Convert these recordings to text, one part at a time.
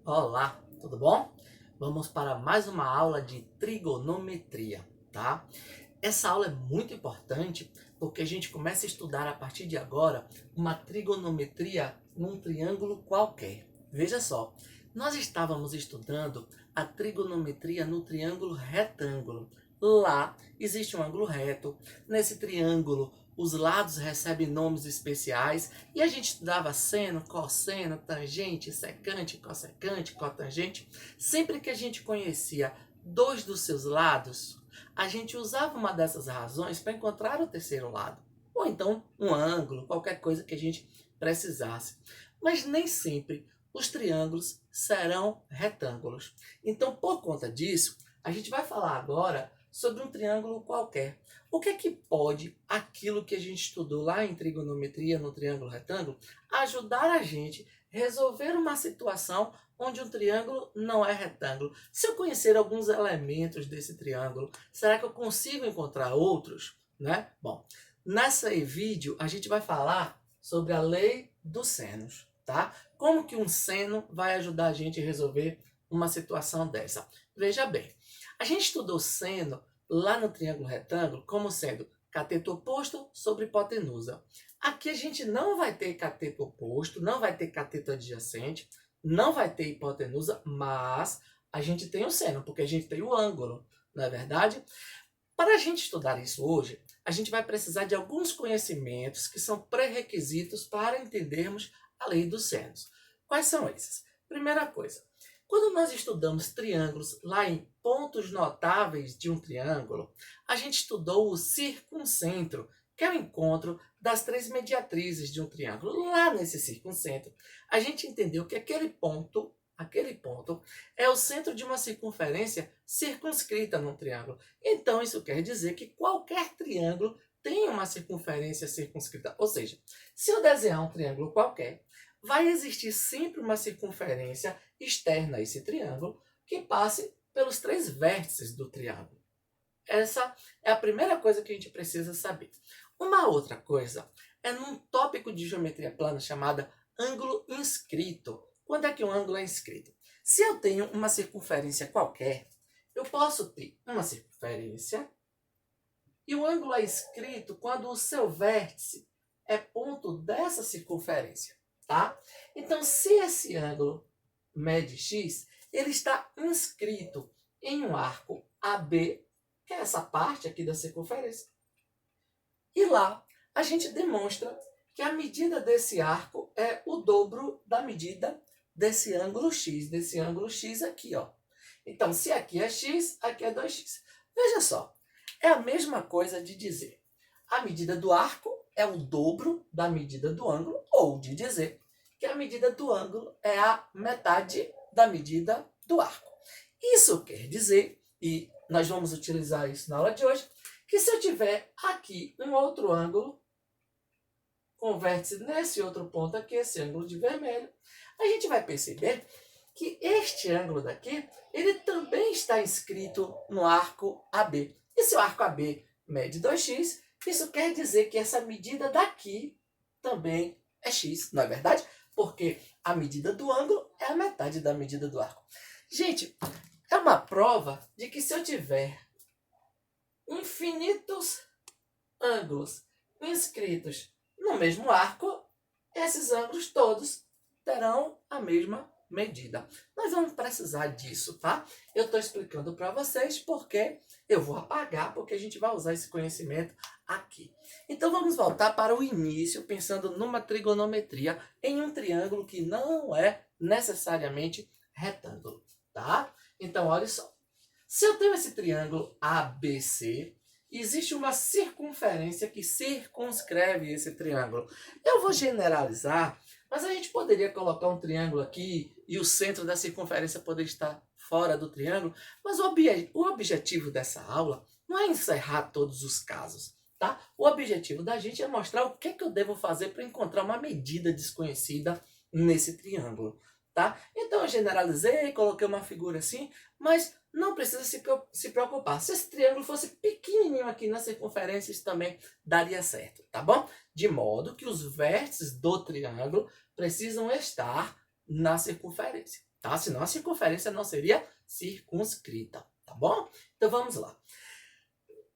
Olá, tudo bom? Vamos para mais uma aula de trigonometria, tá? Essa aula é muito importante porque a gente começa a estudar a partir de agora uma trigonometria num triângulo qualquer. Veja só, nós estávamos estudando a trigonometria no triângulo retângulo. Lá existe um ângulo reto. Nesse triângulo, os lados recebem nomes especiais e a gente estudava seno, cosseno, tangente, secante, cossecante, cotangente. Sempre que a gente conhecia dois dos seus lados, a gente usava uma dessas razões para encontrar o terceiro lado. Ou então um ângulo, qualquer coisa que a gente precisasse. Mas nem sempre os triângulos serão retângulos. Então, por conta disso, a gente vai falar agora sobre um triângulo qualquer. O que é que pode aquilo que a gente estudou lá em trigonometria, no triângulo retângulo, ajudar a gente a resolver uma situação onde um triângulo não é retângulo? Se eu conhecer alguns elementos desse triângulo, será que eu consigo encontrar outros? Né? Bom, nesse vídeo a gente vai falar sobre a lei dos senos, tá? Como que um seno vai ajudar a gente a resolver uma situação dessa? Veja bem, a gente estudou seno lá no triângulo retângulo como sendo cateto oposto sobre hipotenusa. Aqui a gente não vai ter cateto oposto, não vai ter cateto adjacente, não vai ter hipotenusa, mas a gente tem o seno, porque a gente tem o ângulo, não é verdade? Para a gente estudar isso hoje, a gente vai precisar de alguns conhecimentos que são pré-requisitos para entendermos a lei dos senos. Quais são esses? Primeira coisa, quando nós estudamos triângulos lá em pontos notáveis de um triângulo, a gente estudou o circuncentro, que é o encontro das três mediatrizes de um triângulo. Lá nesse circuncentro, a gente entendeu que aquele ponto é o centro de uma circunferência circunscrita num triângulo. Então, isso quer dizer que qualquer triângulo tem uma circunferência circunscrita. Ou seja, se eu desenhar um triângulo qualquer, vai existir sempre uma circunferência externa a esse triângulo que passe pelos três vértices do triângulo. Essa é a primeira coisa que a gente precisa saber. Uma outra coisa é num tópico de geometria plana chamada ângulo inscrito. Quando é que um ângulo é inscrito? Se eu tenho uma circunferência qualquer, eu posso ter uma circunferência e o ângulo é inscrito quando o seu vértice é ponto dessa circunferência, tá? Então, se esse ângulo mede x, ele está inscrito em um arco AB, que é essa parte aqui da circunferência. E lá a gente demonstra que a medida desse arco é o dobro da medida desse ângulo x aqui, ó. Então, se aqui é x, aqui é 2x. Veja só, é a mesma coisa de dizer a medida do arco é o dobro da medida do ângulo, ou de dizer que a medida do ângulo é a metade da medida do arco. Isso quer dizer, e nós vamos utilizar isso na aula de hoje, que se eu tiver aqui um outro ângulo, com vértice nesse outro ponto aqui, esse ângulo de vermelho, a gente vai perceber que este ângulo daqui, ele também está inscrito no arco AB. E se o arco AB mede 2x, isso quer dizer que essa medida daqui também é x, não é verdade? Porque a medida do ângulo é a metade da medida do arco. Gente, é uma prova de que se eu tiver infinitos ângulos inscritos no mesmo arco, esses ângulos todos terão a mesma medida. Nós vamos precisar disso, tá? Eu estou explicando para vocês porque eu vou apagar, porque a gente vai usar esse conhecimento aqui. Então vamos voltar para o início, pensando numa trigonometria em um triângulo que não é necessariamente retângulo, tá? Então olha só. Se eu tenho esse triângulo ABC, existe uma circunferência que circunscreve esse triângulo. Eu vou generalizar, mas a gente poderia colocar um triângulo aqui e o centro da circunferência poderia estar fora do triângulo, mas o objetivo dessa aula não é encerrar todos os casos, tá? O objetivo da gente é mostrar o que eu devo fazer para encontrar uma medida desconhecida nesse triângulo, tá? Então eu generalizei, coloquei uma figura assim, mas não precisa se preocupar. Se esse triângulo fosse pequenininho aqui na circunferência, isso também daria certo, tá bom? De modo que os vértices do triângulo precisam estar na circunferência, tá? Senão a circunferência não seria circunscrita, tá bom? Então vamos lá.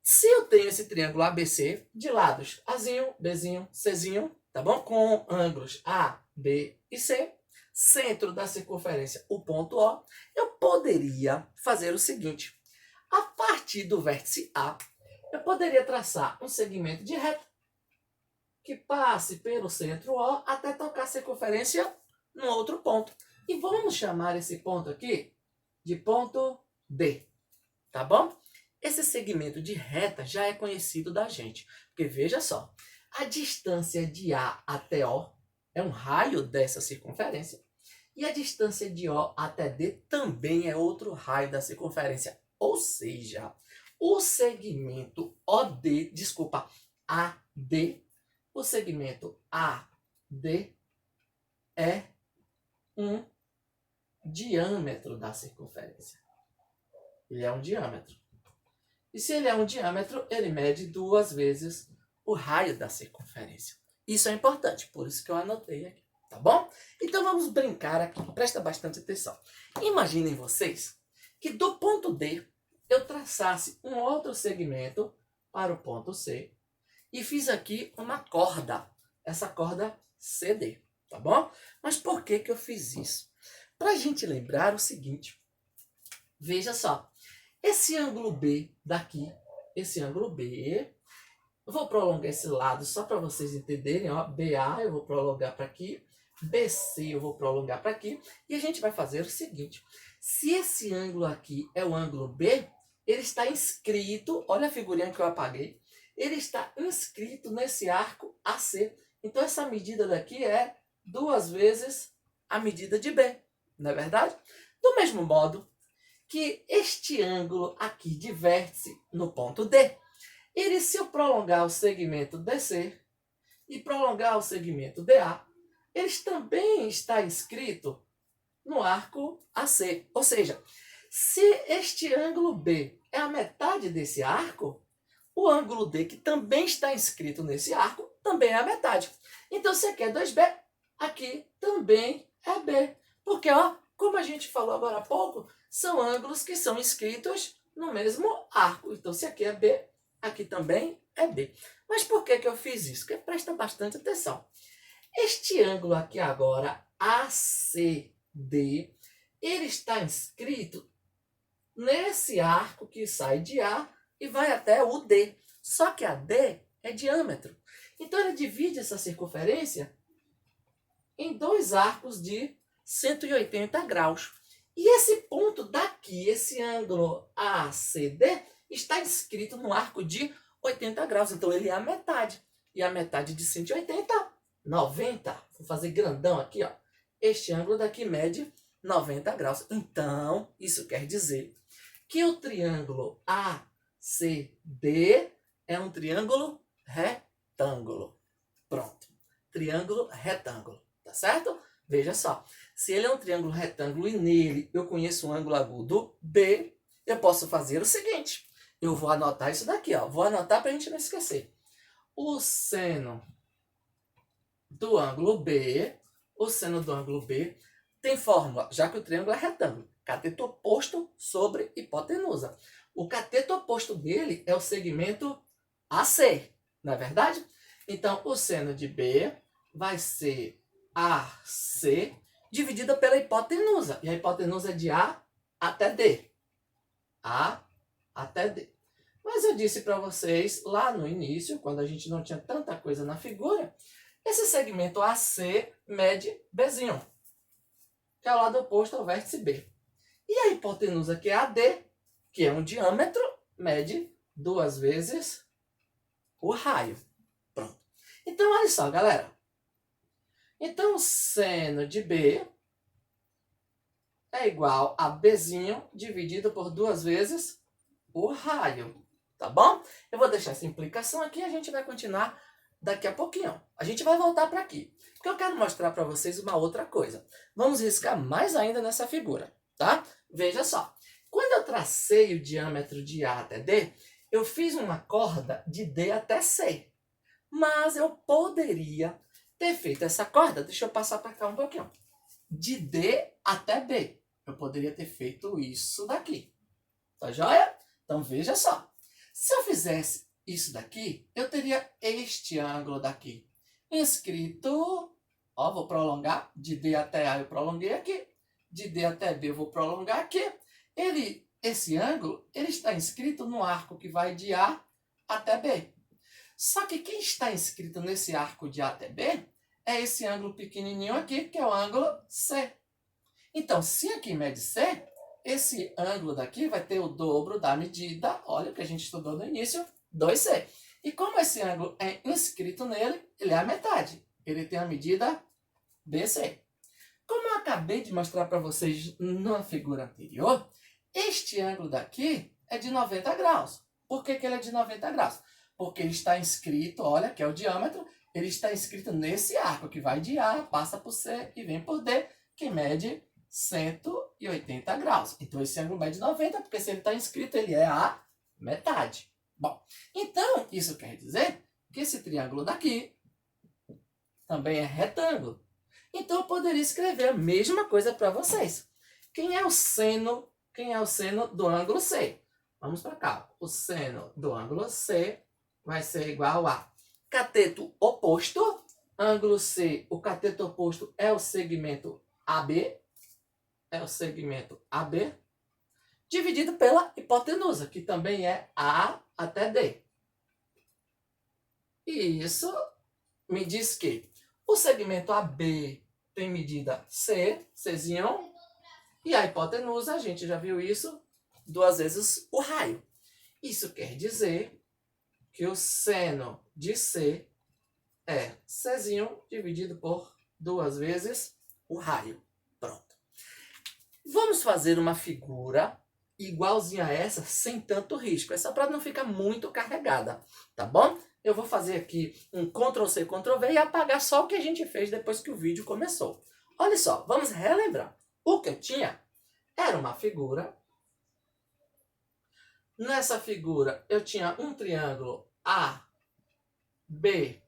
Se eu tenho esse triângulo ABC de lados Azinho, Bzinho, Czinho, tá bom? Com ângulos A, B e C, centro da circunferência o ponto O, eu poderia fazer o seguinte. A partir do vértice A, eu poderia traçar um segmento de reta que passe pelo centro O até tocar a circunferência no outro ponto. E vamos chamar esse ponto aqui de ponto D, tá bom? Esse segmento de reta já é conhecido da gente, porque veja só, a distância de A até O é um raio dessa circunferência, e a distância de O até D também é outro raio da circunferência, ou seja, o segmento AD, o segmento AD é um diâmetro da circunferência. Ele é um diâmetro. E se ele é um diâmetro, ele mede 2 vezes o raio da circunferência. Isso é importante, por isso que eu anotei aqui, tá bom? Então vamos brincar aqui, presta bastante atenção. Imaginem vocês que do ponto D eu traçasse um outro segmento para o ponto C e fiz aqui uma corda, essa corda CD, tá bom? Mas por que eu fiz isso? Para a gente lembrar o seguinte, veja só, esse ângulo B daqui, esse ângulo B, eu vou prolongar esse lado só para vocês entenderem, ó, BA eu vou prolongar para aqui, BC eu vou prolongar para aqui, e a gente vai fazer o seguinte, se esse ângulo aqui é o ângulo B, ele está inscrito, olha a figurinha que eu apaguei, ele está inscrito nesse arco AC, então essa medida daqui é 2 vezes a medida de B, não é verdade? Do mesmo modo que este ângulo aqui de vértice no ponto D, ele, se eu prolongar o segmento DC e prolongar o segmento DA, eles também está inscrito no arco AC. Ou seja, se este ângulo B é a metade desse arco, o ângulo D, que também está inscrito nesse arco, também é a metade. Então, se aqui é 2B, aqui também é B. Porque, ó, como a gente falou agora há pouco, são ângulos que são inscritos no mesmo arco. Então, se aqui é B, aqui também é B. Mas por que eu fiz isso? Porque presta bastante atenção. Este ângulo aqui agora, ACD, ele está inscrito nesse arco que sai de A e vai até o D. Só que a D é diâmetro. Então, ele divide essa circunferência em 2 arcos de 180 graus. E esse ponto daqui, esse ângulo ACD, está inscrito no arco de 80 graus. Então, ele é a metade. E a metade de 180, 90. Vou fazer grandão aqui, ó. Este ângulo daqui mede 90 graus. Então, isso quer dizer que o triângulo ACD é um triângulo retângulo. Pronto. Triângulo retângulo. Tá certo? Veja só. Se ele é um triângulo retângulo e nele eu conheço um ângulo agudo B, eu posso fazer o seguinte. Eu vou anotar isso daqui, ó. Vou anotar para a gente não esquecer. O seno do ângulo B, tem fórmula, já que o triângulo é retângulo. Cateto oposto sobre hipotenusa. O cateto oposto dele é o segmento AC, não é verdade? Então, o seno de B vai ser AC dividida pela hipotenusa. E a hipotenusa é de A até D. A até D. Mas eu disse para vocês lá no início, quando a gente não tinha tanta coisa na figura, esse segmento AC mede Bzinho, que é o lado oposto ao vértice B. E a hipotenusa, que é AD, que é um diâmetro, mede 2 vezes o raio. Pronto. Então, olha só, galera. Então, o seno de B é igual a Bzinho dividido por 2 vezes o raio. Tá bom? Eu vou deixar essa implicação aqui e a gente vai continuar daqui a pouquinho. A gente vai voltar para aqui. Porque eu quero mostrar para vocês uma outra coisa. Vamos riscar mais ainda nessa figura, tá? Veja só. Quando eu tracei o diâmetro de A até D, eu fiz uma corda de D até C. Mas eu poderia ter feito essa corda. Deixa eu passar para cá um pouquinho. de D até B. Eu poderia ter feito isso daqui. Tá joia? Então veja só. Se eu fizesse isso daqui, eu teria este ângulo daqui. Inscrito, ó, vou prolongar, de D até A eu prolonguei aqui, de D até B eu vou prolongar aqui. Esse ângulo, ele está inscrito no arco que vai de A até B. Só que quem está inscrito nesse arco de A até B é esse ângulo pequenininho aqui, que é o ângulo C. Então, se aqui mede C, esse ângulo daqui vai ter o dobro da medida, olha o que a gente estudou no início, 2C. E como esse ângulo é inscrito nele, ele é a metade. Ele tem a medida BC. Como eu acabei de mostrar para vocês na figura anterior, este ângulo daqui é de 90 graus. Por que ele é de 90 graus? Porque ele está inscrito, olha, que é o diâmetro, ele está inscrito nesse arco que vai de A, passa por C e vem por D, que mede 180 graus. Então, esse ângulo mede 90, porque se ele está inscrito, ele é a metade. Bom, então, isso quer dizer que esse triângulo daqui também é retângulo. Então, eu poderia escrever a mesma coisa para vocês. Quem é o seno do ângulo C? Vamos para cá. O seno do ângulo C vai ser igual a cateto oposto. Ângulo C, o cateto oposto é o segmento AB. É o segmento AB. Dividido pela hipotenusa, que também é A até D. E isso me diz que o segmento AB tem medida C, Czinho, e a hipotenusa, a gente já viu isso, 2 vezes o raio. Isso quer dizer que o seno de C é Czinho dividido por 2 vezes o raio. Pronto. Vamos fazer uma figura igualzinha a essa, sem tanto risco. É só para não ficar muito carregada, tá bom? Eu vou fazer aqui um Ctrl+C, Ctrl+V e apagar só o que a gente fez depois que o vídeo começou. Olha só, vamos relembrar. O que eu tinha era uma figura. Nessa figura, eu tinha um triângulo A, B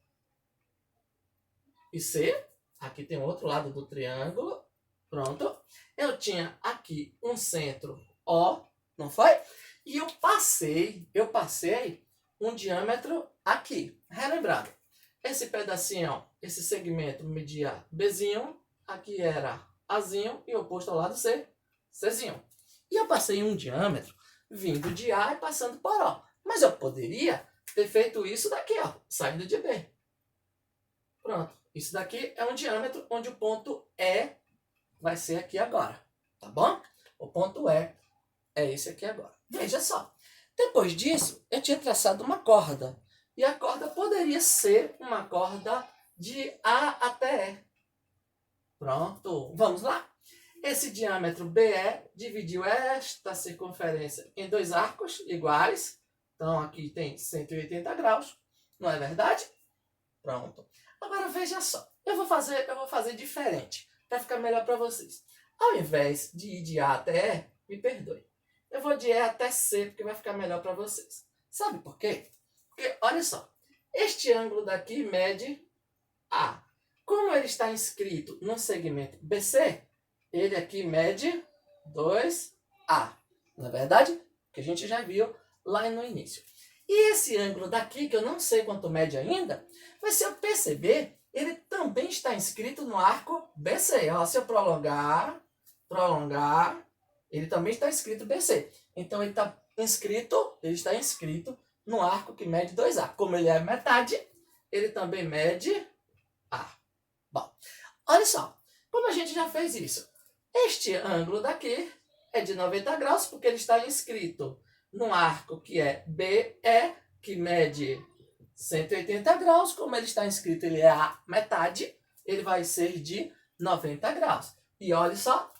e C. Aqui tem o outro lado do triângulo. Pronto. Eu tinha aqui um centro O, não foi? E eu passei um diâmetro aqui. Relembrado. Esse pedacinho, ó, esse segmento media Bzinho, aqui era Azinho e o oposto ao lado C, Czinho. E eu passei um diâmetro vindo de A e passando por O. Mas eu poderia ter feito isso daqui, ó, saindo de B. Pronto. Isso daqui é um diâmetro onde o ponto E vai ser aqui agora, tá bom? O ponto E é esse aqui agora. Veja só. Depois disso, eu tinha traçado uma corda. E a corda poderia ser uma corda de A até E. Pronto. Vamos lá? Esse diâmetro BE dividiu esta circunferência em 2 arcos iguais. Então, aqui tem 180 graus. Não é verdade? Pronto. Agora, veja só. Eu vou fazer diferente, para ficar melhor para vocês. Ao invés de ir de A até E, me perdoe. Eu vou de E até C, porque vai ficar melhor para vocês. Sabe por quê? Porque, olha só. Este ângulo daqui mede A. Como ele está inscrito no segmento BC, ele aqui mede 2A. Não é verdade? Que a gente já viu lá no início. E esse ângulo daqui, que eu não sei quanto mede ainda, mas se eu perceber, ele também está inscrito no arco BC. Ó, se eu prolongar, ele também está inscrito BC. Então, ele está inscrito no arco que mede 2A. Como ele é metade, ele também mede A. Bom, olha só. Como a gente já fez isso? Este ângulo daqui é de 90 graus, porque ele está inscrito no arco que é BE, que mede 180 graus. Como ele está inscrito, ele é a metade, ele vai ser de 90 graus. E olha só,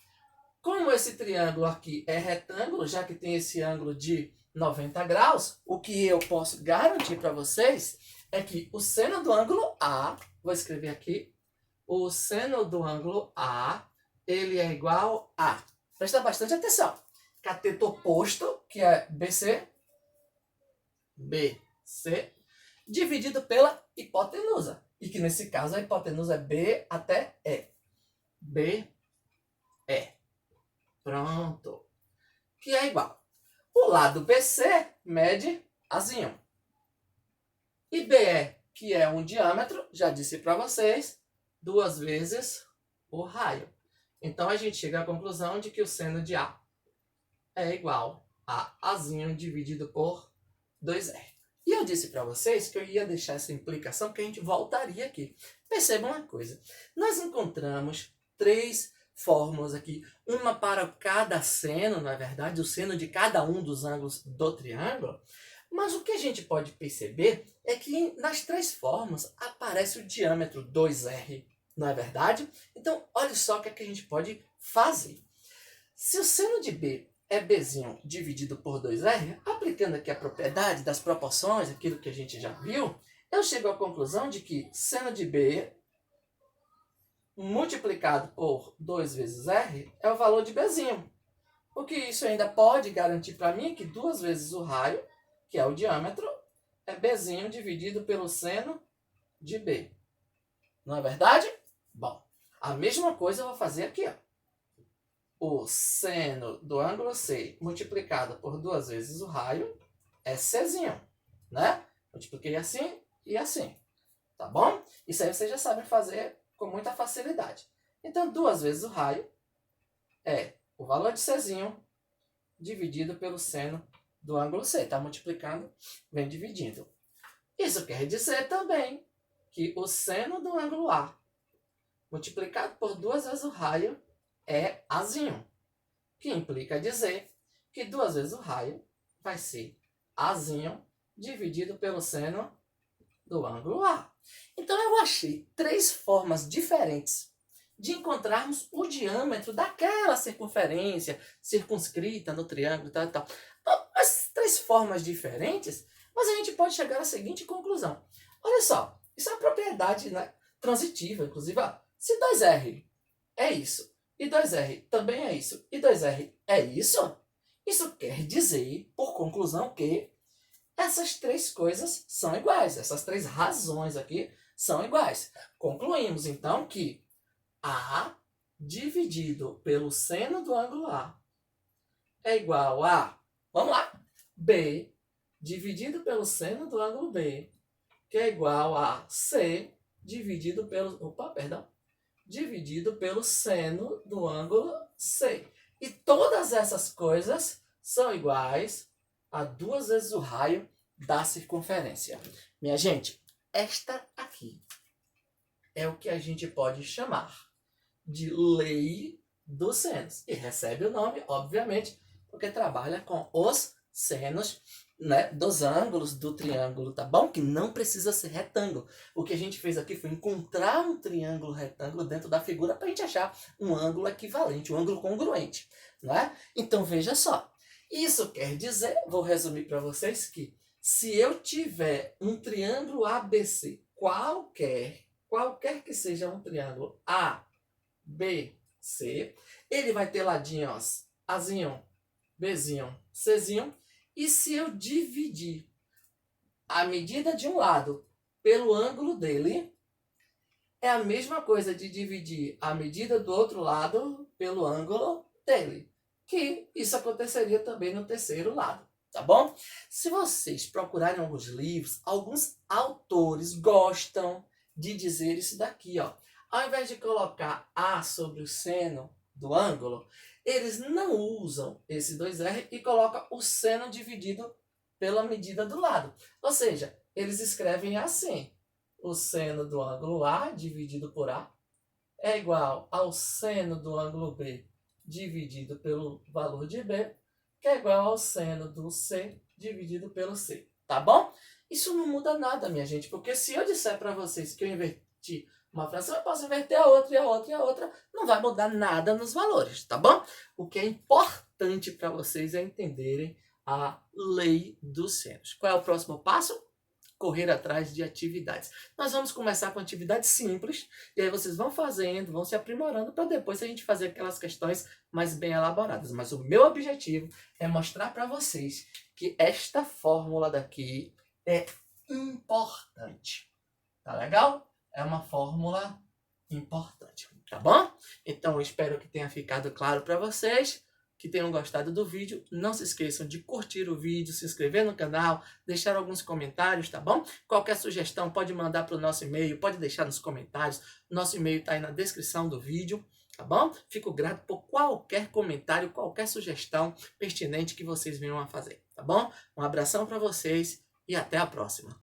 como esse triângulo aqui é retângulo, já que tem esse ângulo de 90 graus, o que eu posso garantir para vocês é que o seno do ângulo A, vou escrever aqui, o seno do ângulo A, ele é igual a, presta bastante atenção, cateto oposto, que é BC, dividido pela hipotenusa. E que nesse caso a hipotenusa é B até E. E. Pronto. Que é igual. O lado BC mede Azinho. E BE, que é um diâmetro, já disse para vocês, 2 vezes o raio. Então a gente chega à conclusão de que o seno de A é igual a Azinho dividido por 2R. E eu disse para vocês que eu ia deixar essa implicação porque a gente voltaria aqui. Percebam uma coisa. Nós encontramos 3 fórmulas aqui. Uma para cada seno, na verdade, o seno de cada um dos ângulos do triângulo. Mas o que a gente pode perceber é que nas 3 fórmulas aparece o diâmetro 2R, não é verdade? Então, olha só o que a gente pode fazer. Se o seno de B é Bzinho dividido por 2R, aplicando aqui a propriedade das proporções, aquilo que a gente já viu, eu chego à conclusão de que seno de B multiplicado por 2 vezes R é o valor de Bzinho. O que isso ainda pode garantir para mim que 2 vezes o raio, que é o diâmetro, é Bzinho dividido pelo seno de B. Não é verdade? Bom, a mesma coisa eu vou fazer aqui, ó. O seno do ângulo C multiplicado por 2 vezes o raio é Czinho, né? Multipliquei assim e assim, tá bom? Isso aí vocês já sabem fazer com muita facilidade. Então, 2 vezes o raio é o valor de Czinho dividido pelo seno do ângulo C. Está multiplicando, vem dividindo. Isso quer dizer também que o seno do ângulo A multiplicado por 2 vezes o raio é Azinho, que implica dizer que 2 vezes o raio vai ser Azinho dividido pelo seno do ângulo A. Então eu achei 3 formas diferentes de encontrarmos o diâmetro daquela circunferência circunscrita no triângulo e tal, tal. As 3 formas diferentes, mas a gente pode chegar à seguinte conclusão. Olha só, isso é uma propriedade, né, transitiva, inclusive, ó, se 2R é isso, e 2R também é isso, e 2R é isso, isso quer dizer, por conclusão, que essas 3 coisas são iguais. Essas 3 razões aqui são iguais. Concluímos, então, que A dividido pelo seno do ângulo A é igual a, vamos lá, B dividido pelo seno do ângulo B, que é igual a C dividido pelo, dividido pelo seno do ângulo C. E todas essas coisas são iguais a 2 vezes o raio da circunferência. Minha gente, esta aqui é o que a gente pode chamar de lei dos senos. E recebe o nome, obviamente, porque trabalha com os senos, né, dos ângulos do triângulo, tá bom? Que não precisa ser retângulo. O que a gente fez aqui foi encontrar um triângulo retângulo dentro da figura para a gente achar um ângulo equivalente, um ângulo congruente, né? Então, veja só. Isso quer dizer, vou resumir para vocês, que se eu tiver um triângulo ABC, qualquer que seja um triângulo ABC, ele vai ter ladinhos Azinho, Bzinho, Czinho. E se eu dividir a medida de um lado pelo ângulo dele, é a mesma coisa de dividir a medida do outro lado pelo ângulo dele. Que isso aconteceria também no terceiro lado, tá bom? Se vocês procurarem alguns livros, alguns autores gostam de dizer isso daqui, ó. Ao invés de colocar A sobre o seno do ângulo, eles não usam esse 2R e colocam o seno dividido pela medida do lado. Ou seja, eles escrevem assim: o seno do ângulo A dividido por A é igual ao seno do ângulo B dividido pelo valor de B, que é igual ao seno do C dividido pelo C. Tá bom? Isso não muda nada, minha gente, porque se eu disser para vocês que eu inverti uma fração, eu posso inverter a outra, e a outra, e a outra. Não vai mudar nada nos valores, tá bom? O que é importante para vocês é entenderem a lei dos senos. Qual é o próximo passo? Correr atrás de atividades. Nós vamos começar com atividades simples, e aí vocês vão fazendo, vão se aprimorando, para depois a gente fazer aquelas questões mais bem elaboradas. Mas o meu objetivo é mostrar para vocês que esta fórmula daqui é importante. Tá legal? É uma fórmula importante. tá bom? Então eu espero que tenha ficado claro para vocês, que tenham gostado do vídeo. Não se esqueçam de curtir o vídeo, se inscrever no canal, deixar alguns comentários, tá bom? Qualquer sugestão pode mandar para o nosso e-mail, pode deixar nos comentários. Nosso e-mail está aí na descrição do vídeo, tá bom? Fico grato por qualquer comentário, qualquer sugestão pertinente que vocês venham a fazer, tá bom? Um abração para vocês e até a próxima.